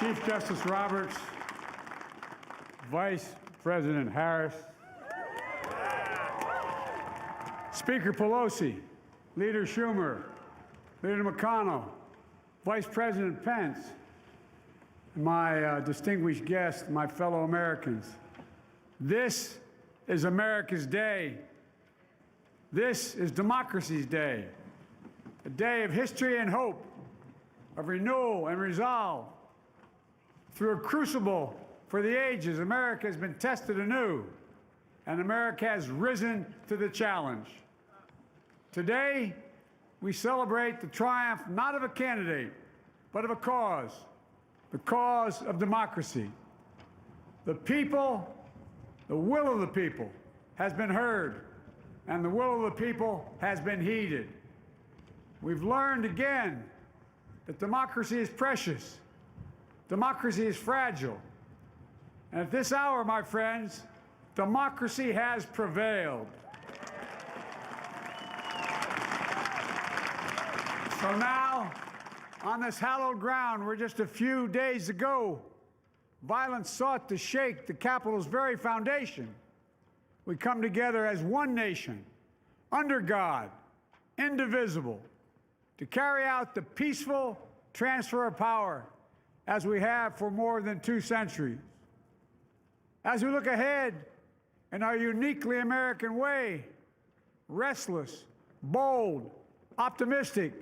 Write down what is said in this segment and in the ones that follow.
Chief Justice Roberts, Vice President Harris, Speaker Pelosi, Leader Schumer, Leader McConnell, Vice President Pence, and my distinguished guests, my fellow Americans. This is America's day. This is democracy's day, a day of history and hope, of renewal and resolve. Through a crucible for the ages, America has been tested anew, and America has risen to the challenge. Today, we celebrate the triumph not of a candidate, but of a cause, the cause of democracy. The people, the will of the people has been heard, and the will of the people has been heeded. We've learned again that democracy is precious, democracy is fragile, and at this hour, my friends, democracy has prevailed. So now, on this hallowed ground where just a few days ago, violence sought to shake the Capitol's very foundation, we come together as one nation, under God, indivisible, to carry out the peaceful transfer of power as we have for more than 2 centuries. As we look ahead in our uniquely American way, restless, bold, optimistic,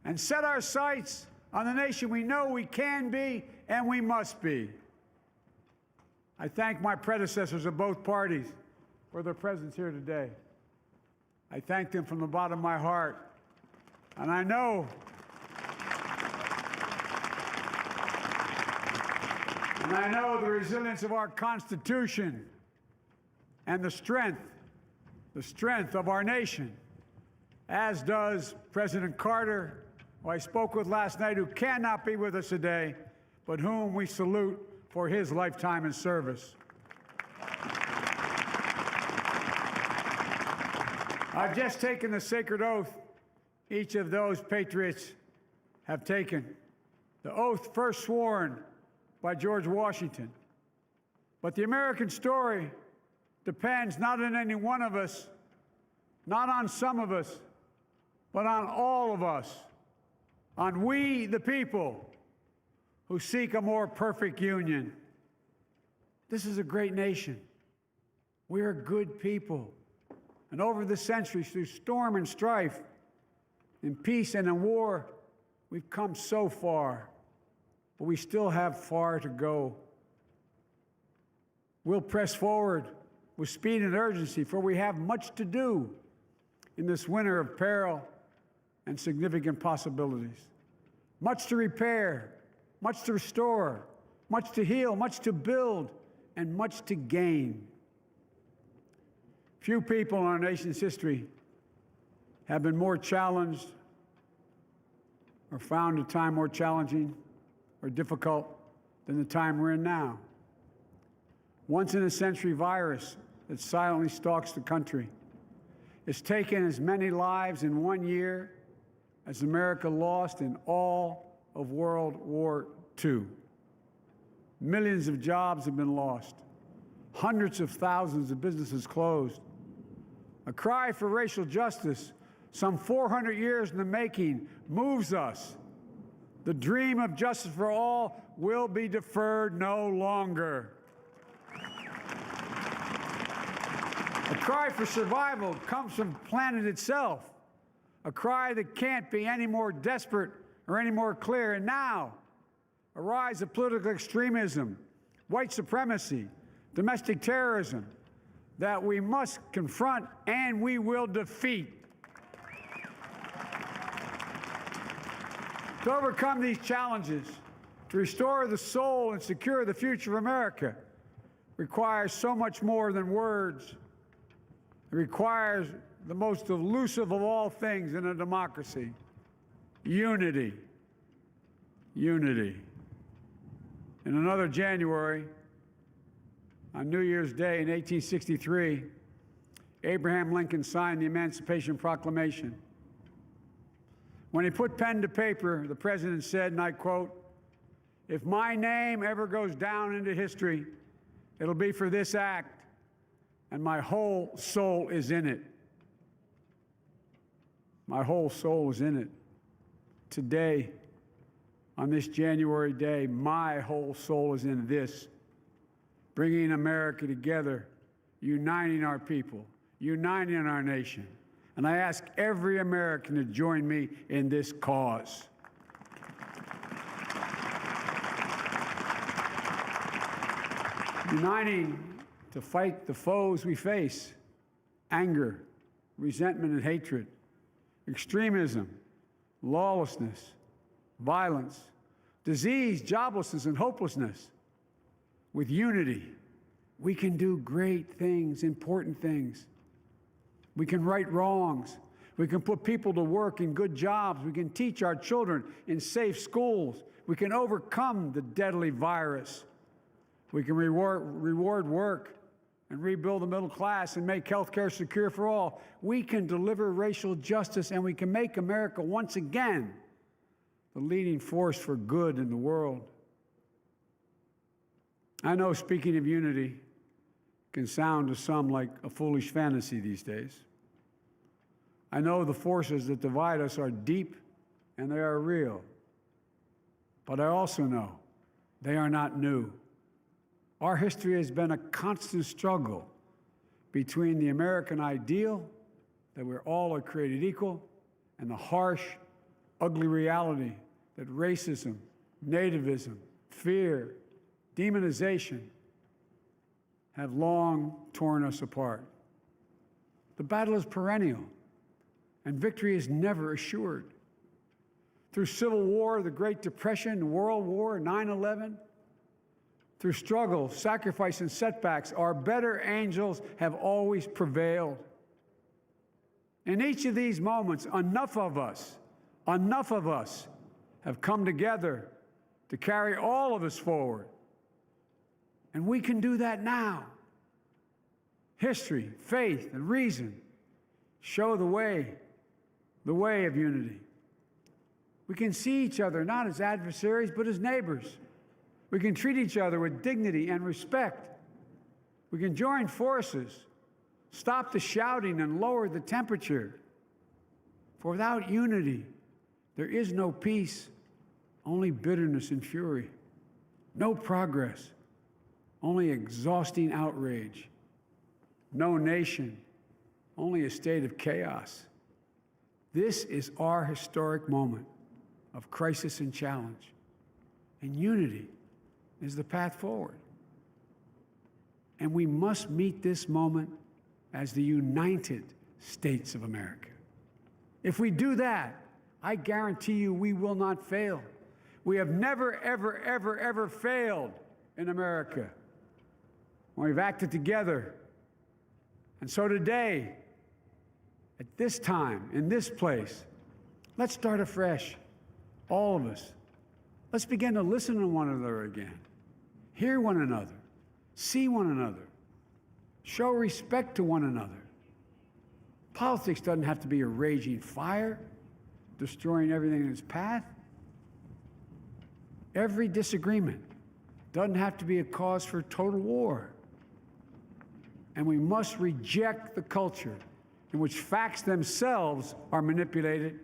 and set our sights on the nation we know we can be and we must be. I thank my predecessors of both parties for their presence here today. I thank them from the bottom of my heart. And I know the resilience of our Constitution and the strength of our nation, as does President Carter, who I spoke with last night, who cannot be with us today, but whom we salute for his lifetime in service. I've just taken the sacred oath each of those patriots have taken, the oath first sworn by George Washington. But the American story depends not on any one of us, not on some of us, but on all of us, on we, the people, who seek a more perfect union. This is a great nation. We are good people. And over the centuries, through storm and strife, in peace and in war, we've come so far, but we still have far to go. We'll press forward with speed and urgency, for we have much to do in this winter of peril and significant possibilities. Much to repair, much to restore, much to heal, much to build, and much to gain. Few people in our nation's history have been more challenged or found a time more challenging or difficult than the time we're in now. Once-in-a-century virus that silently stalks the country has taken as many lives in 1 year as America lost in all of World War II. Millions of jobs have been lost. Hundreds of thousands of businesses closed. A cry for racial justice, some 400 years in the making, moves us. The dream of justice for all will be deferred no longer. A cry for survival comes from the planet itself, a cry that can't be any more desperate or any more clear. And now, a rise of political extremism, white supremacy, domestic terrorism, that we must confront and we will defeat. To overcome these challenges, to restore the soul and secure the future of America, requires so much more than words. It requires the most elusive of all things in a democracy: unity. Unity. In another January, on New Year's Day in 1863, Abraham Lincoln signed the Emancipation Proclamation. When he put pen to paper, the president said, and I quote, If my name ever goes down into history, it'll be for this act, and my whole soul is in it. My whole soul is in it. Today, on this January day, my whole soul is in this, bringing America together, uniting our people, uniting our nation. And I ask every American to join me in this cause. Uniting to fight the foes we face: anger, resentment and hatred, extremism, lawlessness, violence, disease, joblessness, and hopelessness. With unity, we can do great things, important things. We can right wrongs. We can put people to work in good jobs. We can teach our children in safe schools. We can overcome the deadly virus. We can reward work and rebuild the middle class and make health care secure for all. We can deliver racial justice, and we can make America once again the leading force for good in the world. I know speaking of unity can sound to some like a foolish fantasy these days. I know the forces that divide us are deep and they are real. But I also know they are not new. Our history has been a constant struggle between the American ideal, that we're all are created equal, and the harsh, ugly reality that racism, nativism, fear, demonization have long torn us apart. The battle is perennial, and victory is never assured. Through Civil War, the Great Depression, World War, 9/11, through struggle, sacrifice, and setbacks, our better angels have always prevailed. In each of these moments, enough of us have come together to carry all of us forward. And we can do that now. History, faith, and reason show the way of unity. We can see each other not as adversaries, but as neighbors. We can treat each other with dignity and respect. We can join forces, stop the shouting, and lower the temperature. For without unity, there is no peace, only bitterness and fury. No progress, only exhausting outrage. No nation, only a state of chaos. This is our historic moment of crisis and challenge, and unity is the path forward. And we must meet this moment as the United States of America. If we do that, I guarantee you we will not fail. We have never, ever, ever, ever failed in America when we've acted together. And so today, at this time, in this place, let's start afresh, all of us. Let's begin to listen to one another again, hear one another, see one another, show respect to one another. Politics doesn't have to be a raging fire, destroying everything in its path. Every disagreement doesn't have to be a cause for total war. And we must reject the culture in which facts themselves are manipulated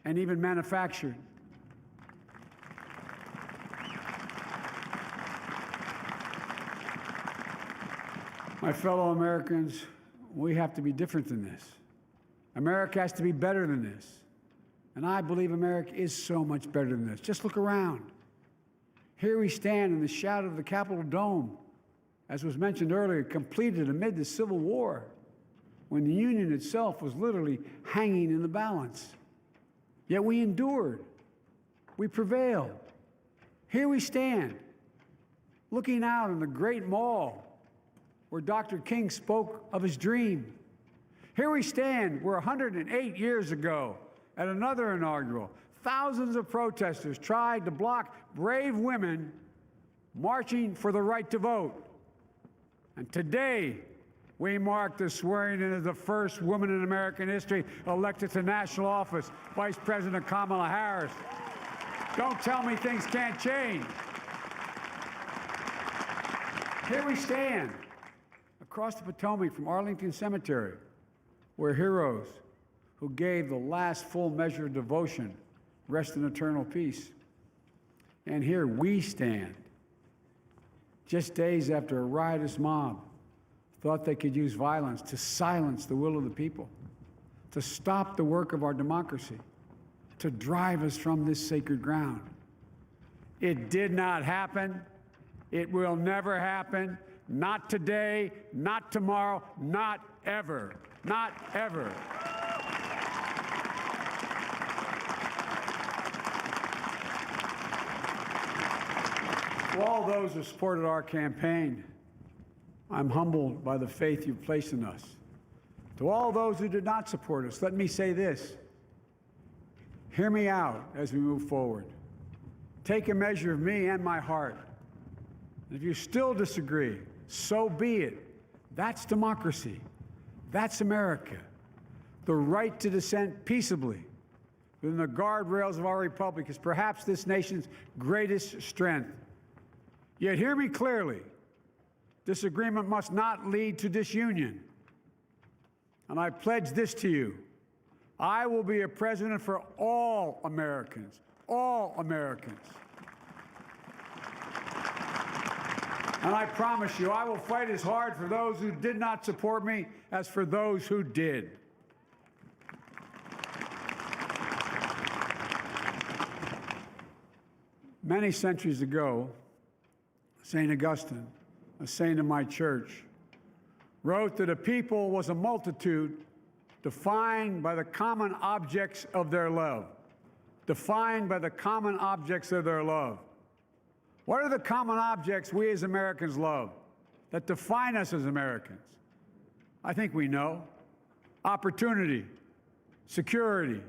and even manufactured. My fellow Americans, we have to be different than this. America has to be better than this. And I believe America is so much better than this. Just look around. Here we stand in the shadow of the Capitol Dome, as was mentioned earlier, completed amid the Civil War, when the Union itself was literally hanging in the balance. Yet we endured. We prevailed. Here we stand, looking out on the great mall where Dr. King spoke of his dream. Here we stand where 108 years ago, at another inaugural, thousands of protesters tried to block brave women marching for the right to vote. And today, we mark the swearing in of the first woman in American history elected to national office, Vice President Kamala Harris. Don't tell me things can't change. Here we stand across the Potomac from Arlington Cemetery, where heroes who gave the last full measure of devotion rest in eternal peace. And here we stand, just days after a riotous mob thought they could use violence to silence the will of the people, to stop the work of our democracy, to drive us from this sacred ground. It did not happen. It will never happen. Not today, not tomorrow, not ever. Not ever. To all those who supported our campaign, I'm humbled by the faith you've placed in us. To all those who did not support us, let me say this. Hear me out as we move forward. Take a measure of me and my heart. If you still disagree, so be it. That's democracy. That's America. The right to dissent peaceably within the guardrails of our republic is perhaps this nation's greatest strength. Yet hear me clearly. Disagreement must not lead to disunion. And I pledge this to you. I will be a president for all Americans. All Americans. And I promise you, I will fight as hard for those who did not support me as for those who did. Many centuries ago, St. Augustine, a saint of my church, wrote that a people was a multitude defined by the common objects of their love. Defined by the common objects of their love. What are the common objects we as Americans love that define us as Americans? I think we know. Opportunity, security,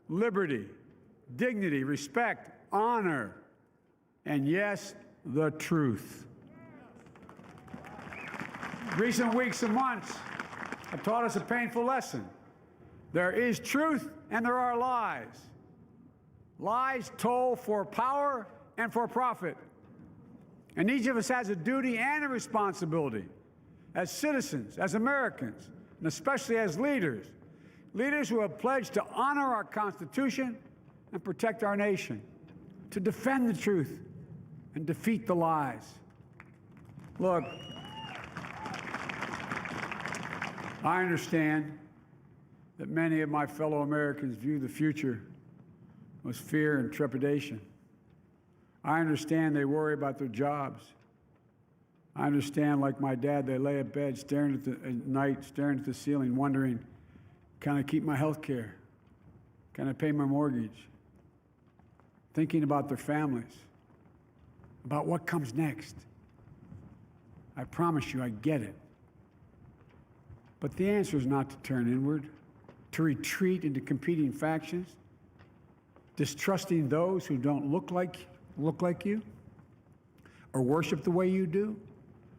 liberty, dignity, respect, honor, and yes, the truth. Recent weeks and months have taught us a painful lesson. There is truth and there are lies. Lies told for power and for profit. And each of us has a duty and a responsibility as citizens, as Americans, and especially as leaders. Leaders who have pledged to honor our Constitution and protect our nation, to defend the truth and defeat the lies. Look, I understand that many of my fellow Americans view the future with fear and trepidation. I understand they worry about their jobs. I understand, like my dad, they lay at bed at night, staring at the ceiling, wondering, can I keep my health care? Can I pay my mortgage? Thinking about their families, about what comes next. I promise you, I get it. But the answer is not to turn inward, to retreat into competing factions, distrusting those who don't look like you, or worship the way you do,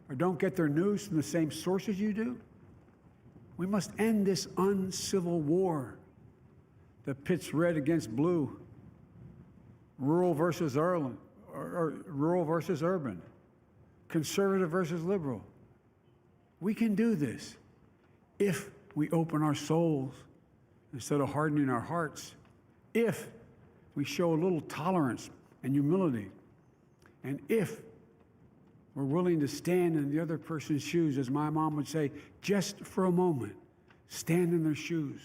or don't get their news from the same sources you do. We must end this uncivil war that pits red against blue, rural versus urban, conservative versus liberal. We can do this if we open our souls instead of hardening our hearts, if we show a little tolerance and humility, and if we're willing to stand in the other person's shoes, as my mom would say, just for a moment, stand in their shoes.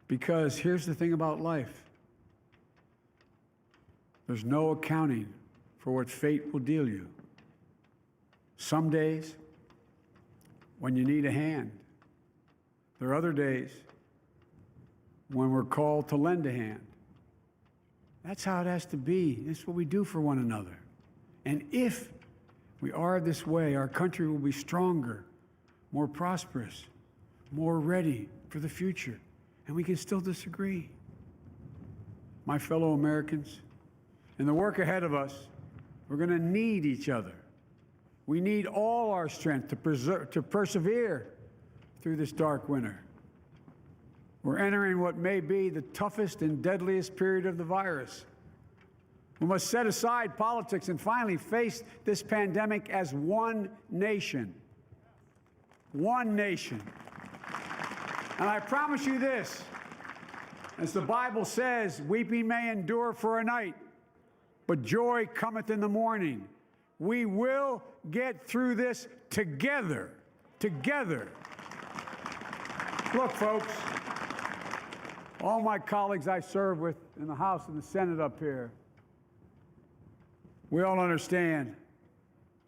Because here's the thing about life. There's no accounting for what fate will deal you. Some days, when you need a hand. There are other days when we're called to lend a hand. That's how it has to be. That's what we do for one another. And if we are this way, our country will be stronger, more prosperous, more ready for the future. And we can still disagree. My fellow Americans, in the work ahead of us, we're going to need each other. We need all our strength to persevere through this dark winter. We're entering what may be the toughest and deadliest period of the virus. We must set aside politics and finally face this pandemic as one nation. One nation. And I promise you this, as the Bible says, weeping may endure for a night, but joy cometh in the morning. We will get through this together. Together. Look, folks, all my colleagues I serve with in the House and the Senate up here, we all understand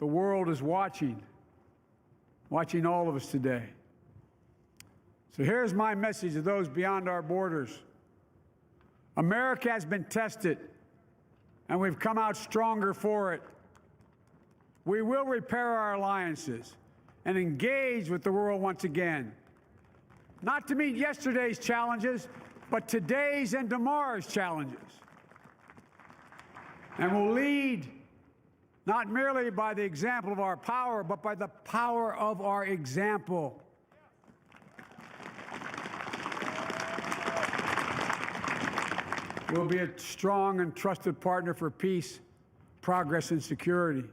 the world is watching all of us today. So here's my message to those beyond our borders. America has been tested, and we've come out stronger for it. We will repair our alliances and engage with the world once again, not to meet yesterday's challenges, but today's and tomorrow's challenges. And we'll lead not merely by the example of our power, but by the power of our example. We'll be a strong and trusted partner for peace, progress, and security.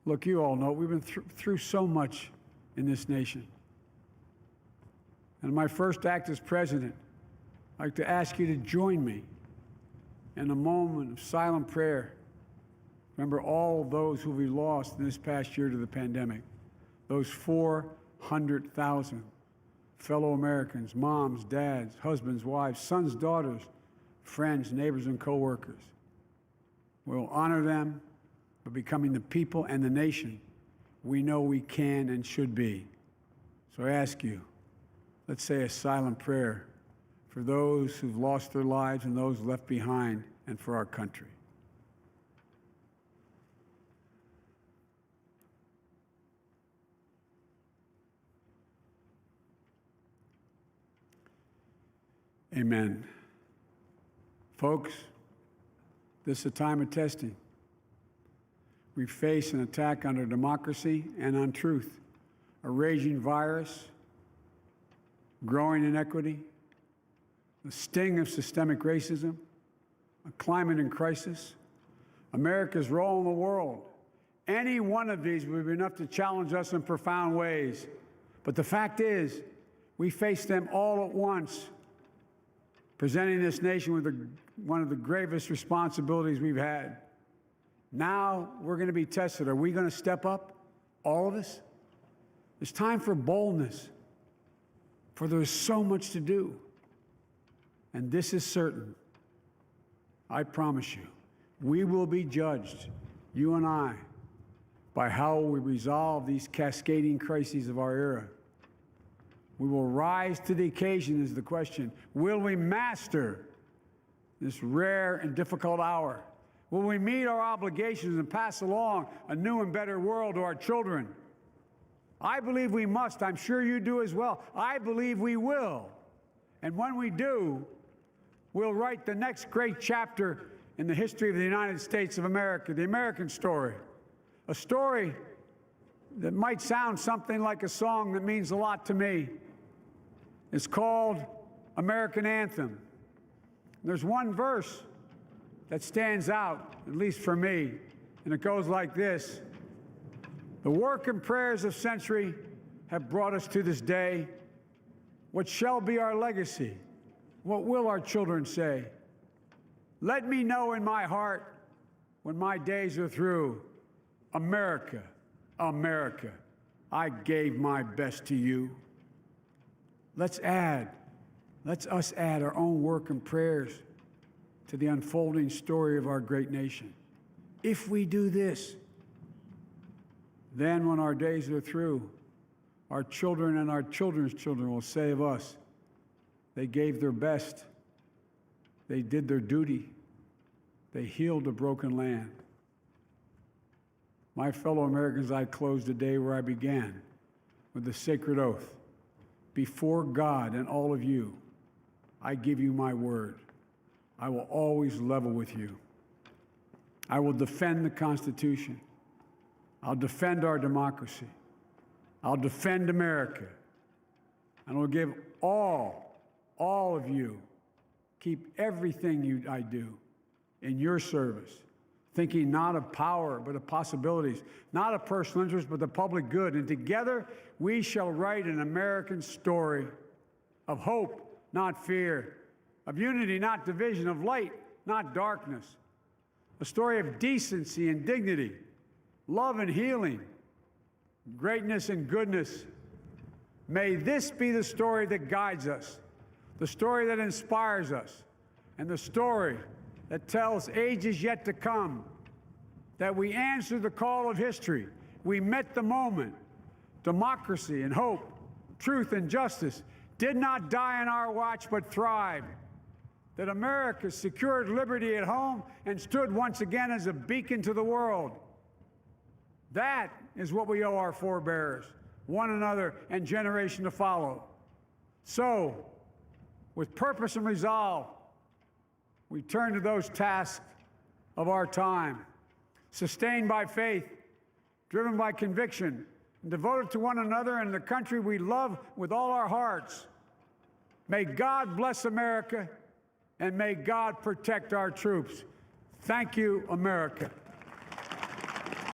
Look, you all know we've been through so much in this nation. And in my first act as president, I'd like to ask you to join me in a moment of silent prayer. Remember all those who we lost in this past year to the pandemic, those 400,000 fellow Americans, moms, dads, husbands, wives, sons, daughters, friends, neighbors, and coworkers. We'll honor them by becoming the people and the nation we know we can and should be. So I ask you, let's say a silent prayer for those who've lost their lives and those left behind, and for our country. Amen. Folks, this is a time of testing. We face an attack on our democracy and on truth, a raging virus, growing inequity, the sting of systemic racism, a climate in crisis, America's role in the world. Any one of these would be enough to challenge us in profound ways. But the fact is, we face them all at once, presenting this nation with one of the gravest responsibilities we've had. Now we're going to be tested. Are we going to step up, all of us? It's time for boldness, for there's so much to do. And this is certain. I promise you, we will be judged, you and I, by how we resolve these cascading crises of our era. We will rise to the occasion is the question. Will we master this rare and difficult hour? Will we meet our obligations and pass along a new and better world to our children? I believe we must. I'm sure you do as well. I believe we will. And when we do, we'll write the next great chapter in the history of the United States of America, the American story. A story that might sound something like a song that means a lot to me. It's called American Anthem. There's one verse that stands out, at least for me, and it goes like this. The work and prayers of century have brought us to this day. What shall be our legacy? What will our children say? Let me know in my heart when my days are through, America, America, I gave my best to you. Let's us add our own work and prayers to the unfolding story of our great nation. If we do this, then when our days are through, our children and our children's children will say of us, they gave their best, they did their duty, they healed a broken land. My fellow Americans, I close the day where I began, with the sacred oath. Before God and all of you, I give you my word. I will always level with you. I will defend the Constitution. I'll defend our democracy. I'll defend America. and will give all of you, keep everything I do in your service, thinking not of power, but of possibilities, not of personal interest, but the public good. And together we shall write an American story of hope, not fear, of unity, not division, of light, not darkness, a story of decency and dignity, love and healing, greatness and goodness. May this be the story that guides us, the story that inspires us, and the story that tells ages yet to come that we answered the call of history. We met the moment. Democracy and hope, truth and justice did not die on our watch, but thrived. That America secured liberty at home and stood once again as a beacon to the world. That is what we owe our forebears, one another, and generation to follow. So, with purpose and resolve, we turn to those tasks of our time, sustained by faith, driven by conviction, and devoted to one another and the country we love with all our hearts. May God bless America, and may God protect our troops. Thank you, America.